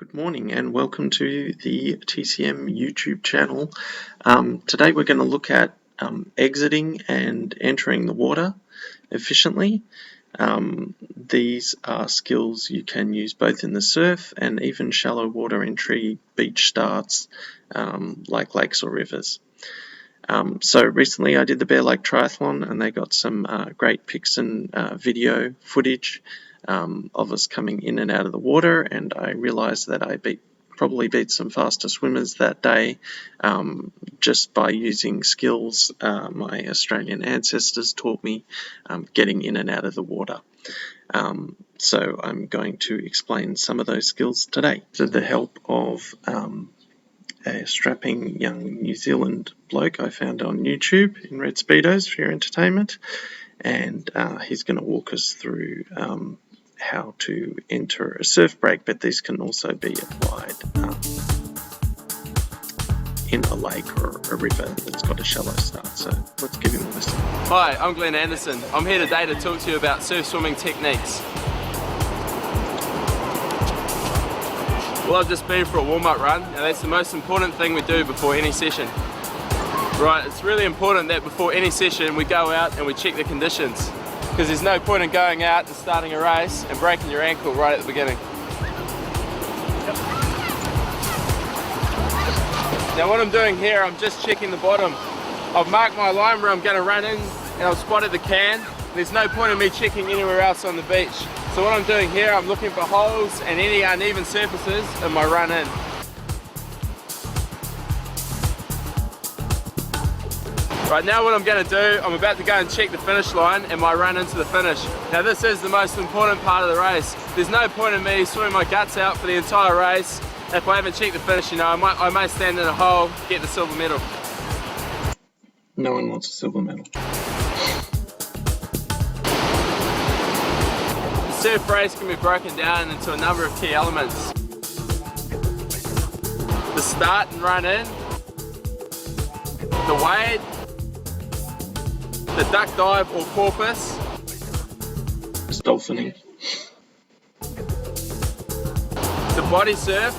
Good morning and welcome to the TCM YouTube channel. Today we're going to look at exiting and entering the water efficiently. These are skills you can use both in the surf and even shallow water entry beach starts like lakes or rivers. So recently I did the Bear Lake Triathlon and they got some great pics and video footage of us coming in and out of the water, and I realized that I probably beat some faster swimmers that day just by using skills my Australian ancestors taught me getting in and out of the water. So I'm going to explain some of those skills today with the help of a strapping young New Zealand bloke I found on YouTube in red speedos for your entertainment, and he's going to walk us through how to enter a surf break, but these can also be applied in a lake or a river that's got a shallow start. So let's give him a listen. Hi, I'm Glenn Anderson. I'm here today to talk to you about surf swimming techniques. Well, I've just been for a warm-up run, and that's the most important thing we do before any session. Right, it's really important that before any session we go out and we check the conditions, because there's no point in going out and starting a race and breaking your ankle right at the beginning. Now what I'm doing here, I'm just checking the bottom. I've marked my line where I'm going to run in and I've spotted the can. There's no point in me checking anywhere else on the beach. So what I'm doing here, I'm looking for holes and any uneven surfaces in my run in. Right, now what I'm going to do, I'm about to go and check the finish line and my run into the finish. Now this is the most important part of the race. There's no point in me swimming my guts out for the entire race if I haven't checked the finish. You know, I may stand in a hole, get the silver medal. No one wants a silver medal. The surf race can be broken down into a number of key elements. The start and run in, the wade, the duck dive or porpoise, It's dolphining, the body surf,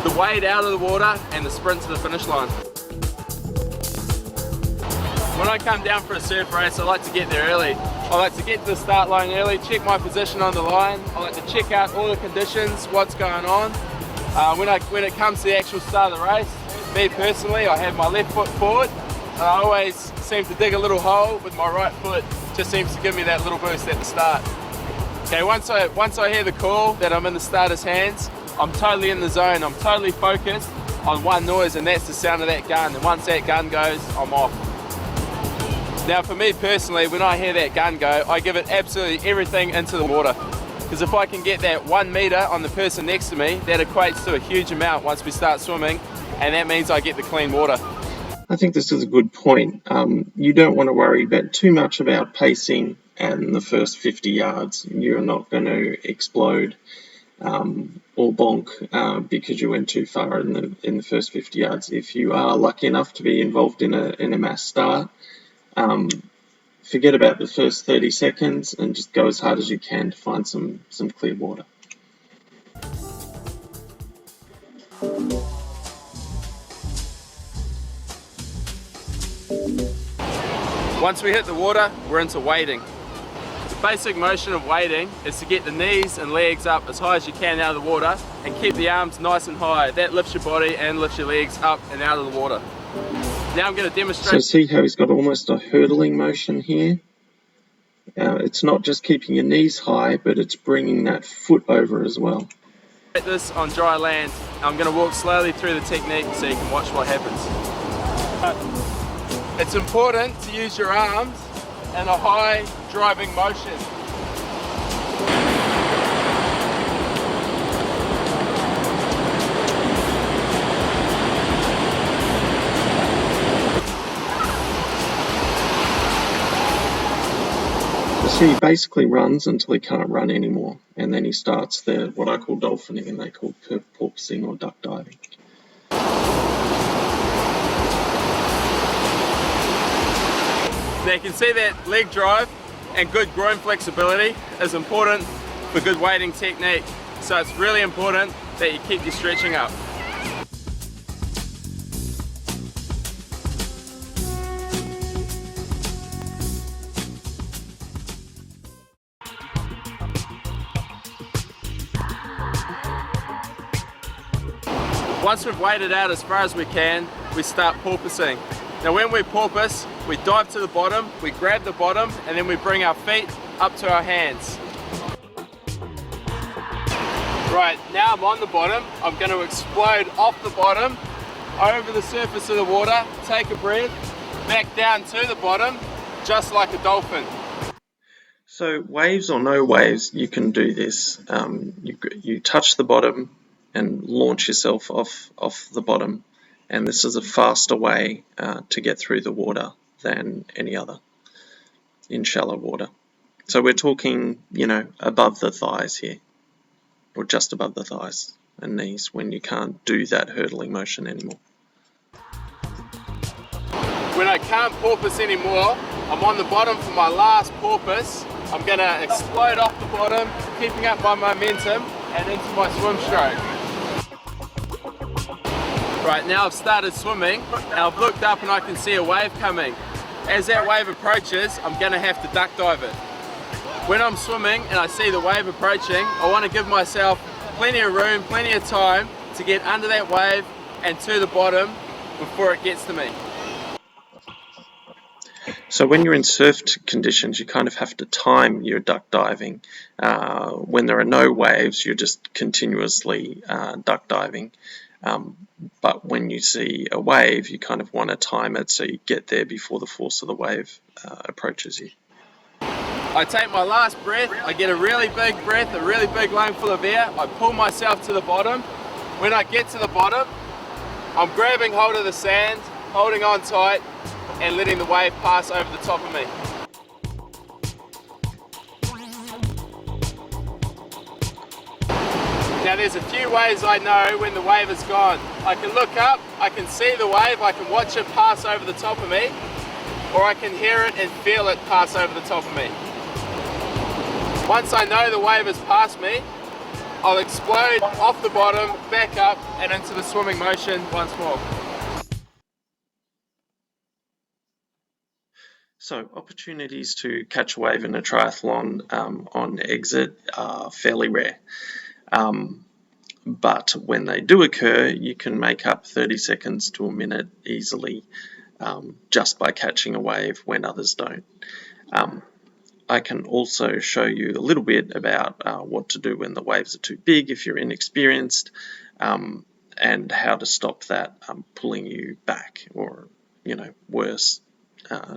the wade out of the water, and the sprint to the finish line. When I come down for a surf race, I like to get there early. I like to get to the start line early, check my position on the line. I like to check out all the conditions, what's going on. When it comes to the actual start of the race, me personally, I have my left foot forward. And I always seem to dig a little hole with my right foot. Just seems to give me that little boost at the start. Okay, once I hear the call that I'm in the starter's hands, I'm totally in the zone. I'm totally focused on one noise, and that's the sound of that gun. And once that gun goes, I'm off. Now for me personally, when I hear that gun go, I give it absolutely everything into the water. Because if I can get that 1 meter on the person next to me, that equates to a huge amount once we start swimming, and that means I get the clean water. I think this is a good point. You don't want to worry too much about pacing and the first 50 yards. You're not going to explode or bonk because you went too far in the first 50 yards. If you are lucky enough to be involved in a mass start, forget about the first 30 seconds and just go as hard as you can to find some clear water. Once we hit the water, we're into wading. The basic motion of wading is to get the knees and legs up as high as you can out of the water and keep the arms nice and high. That lifts your body and lifts your legs up and out of the water. Now I'm going to demonstrate. So see how he's got almost a hurdling motion here? It's not just keeping your knees high, but it's bringing that foot over as well. This on dry land. I'm going to walk slowly through the technique so you can watch what happens. It's important to use your arms in a high driving motion. So he basically runs until he can't run anymore, and then he starts what I call dolphining, and they call porpoising or duck diving. Now you can see that leg drive and good groin flexibility is important for good wading technique. so it's really important that you keep your stretching up. Once we've waded out as far as we can, we start porpoising. Now when we porpoise, we dive to the bottom, we grab the bottom, and then we bring our feet up to our hands. Right, now I'm on the bottom. I'm going to explode off the bottom, over the surface of the water, take a breath, back down to the bottom, just like a dolphin. So waves or no waves, you can do this. You touch the bottom and launch yourself off the bottom, and this is a faster way to get through the water than any other in shallow water. So we're talking, above the thighs here, or just above the thighs and knees, when you can't do that hurdling motion anymore. When I can't porpoise anymore, I'm on the bottom for my last porpoise. I'm going to explode off the bottom, keeping up my momentum, and into my swim stroke. Right, now I've started swimming, and I've looked up and I can see a wave coming. As that wave approaches, I'm going to have to duck dive it. When I'm swimming and I see the wave approaching, I want to give myself plenty of room, plenty of time to get under that wave and to the bottom before it gets to me. So when you're in surf conditions, you kind of have to time your duck diving. When there are no waves, you're just continuously duck diving. But when you see a wave, you kind of want to time it so you get there before the force of the wave approaches you. I take my last breath, I get a really big breath, a really big lungful of air, I pull myself to the bottom. When I get to the bottom, I'm grabbing hold of the sand, holding on tight, and letting the wave pass over the top of me. Now there's a few ways I know when the wave is gone. I can look up, I can see the wave, I can watch it pass over the top of me, or I can hear it and feel it pass over the top of me. Once I know the wave has passed me, I'll explode off the bottom, back up, and into the swimming motion once more. So opportunities to catch a wave in a triathlon on exit are fairly rare. But when they do occur, you can make up 30 seconds to a minute easily just by catching a wave when others don't. I can also show you a little bit about what to do when the waves are too big if you're inexperienced, and how to stop that pulling you back, or worse,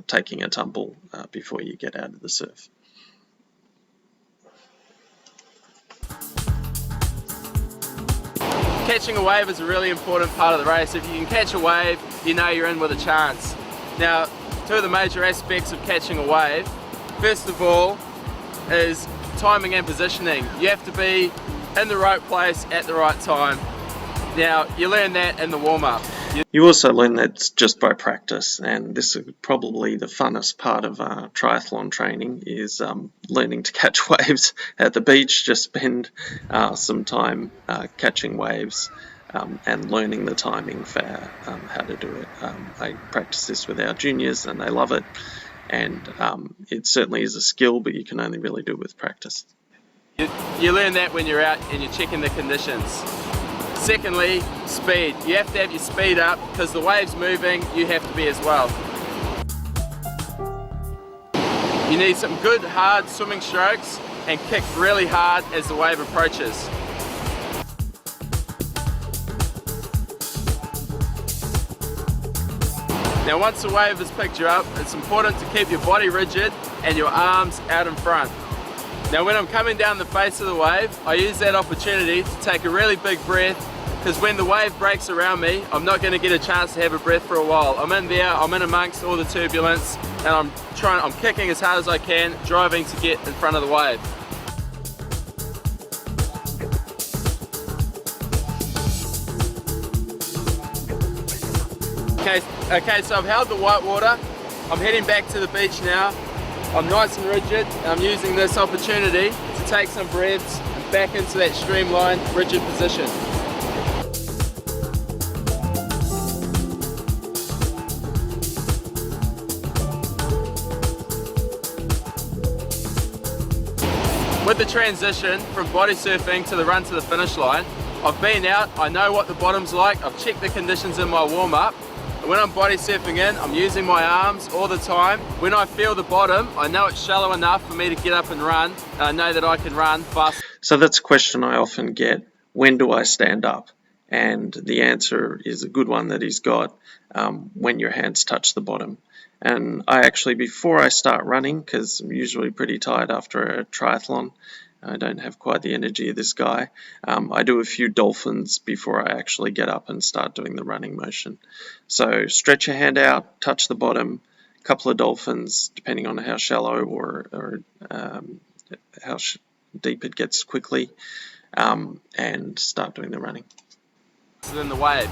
taking a tumble before you get out of the surf. Catching a wave is a really important part of the race. If you can catch a wave, you know you're in with a chance. Now, two of the major aspects of catching a wave, first of all, is timing and positioning. You have to be in the right place at the right time. Now, you learn that in the warm-up. You also learn that just by practice, and this is probably the funnest part of triathlon training, is learning to catch waves at the beach. Just spend some time catching waves and learning the timing for how to do it. I practice this with our juniors and they love it, and it certainly is a skill, but you can only really do it with practice. You learn that when you're out and you're checking the conditions. Secondly, speed. You have to have your speed up, because the wave's moving, you have to be as well. You need some good hard swimming strokes and kick really hard as the wave approaches. Now once the wave has picked you up, it's important to keep your body rigid and your arms out in front. Now when I'm coming down the face of the wave, I use that opportunity to take a really big breath, because when the wave breaks around me, I'm not going to get a chance to have a breath for a while. I'm in there, I'm in amongst all the turbulence, and I'm kicking as hard as I can, driving to get in front of the wave. Okay, so I've held the white water. I'm heading back to the beach now. I'm nice and rigid, and I'm using this opportunity to take some breaths and back into that streamlined, rigid position. With the transition from body surfing to the run to the finish line, I've been out, I know what the bottom's like, I've checked the conditions in my warm-up. When I'm body surfing in, I'm using my arms all the time. When I feel the bottom, I know it's shallow enough for me to get up and run, and I know that I can run fast. So that's a question I often get: when do I stand up? And the answer is a good one that he's got, when your hands touch the bottom. And I actually, before I start running, because I'm usually pretty tired after a triathlon, I don't have quite the energy of this guy, I do a few dolphins before I actually get up and start doing the running motion. So stretch your hand out, touch the bottom, a couple of dolphins, depending on how shallow or how deep it gets quickly, and start doing the running. Then the wave.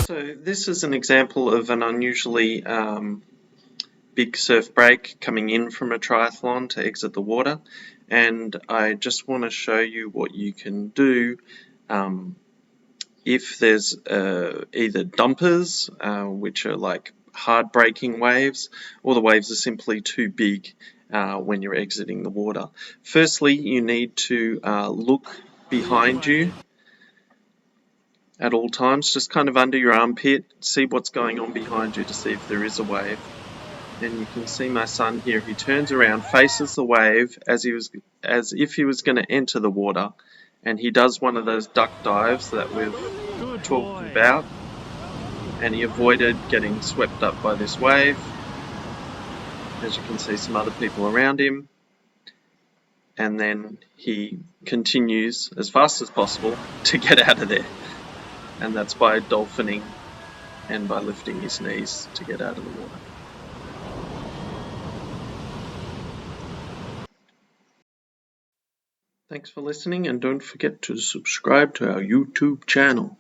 So this is an example of an unusually big surf break coming in from a triathlon to exit the water, and I just want to show you what you can do if there's either dumpers, which are like hard breaking waves, or the waves are simply too big when you're exiting the water. Firstly, you need to look behind you at all times, just kind of under your armpit, see what's going on behind you to see if there is a wave. And you can see my son here, he turns around, faces the wave as if he was going to enter the water, and he does one of those duck dives that we've talked about, and he avoided getting swept up by this wave. As you can see, some other people around him, and then he continues as fast as possible to get out of there, and that's by dolphining and by lifting his knees to get out of the water. Thanks for listening, and don't forget to subscribe to our YouTube channel.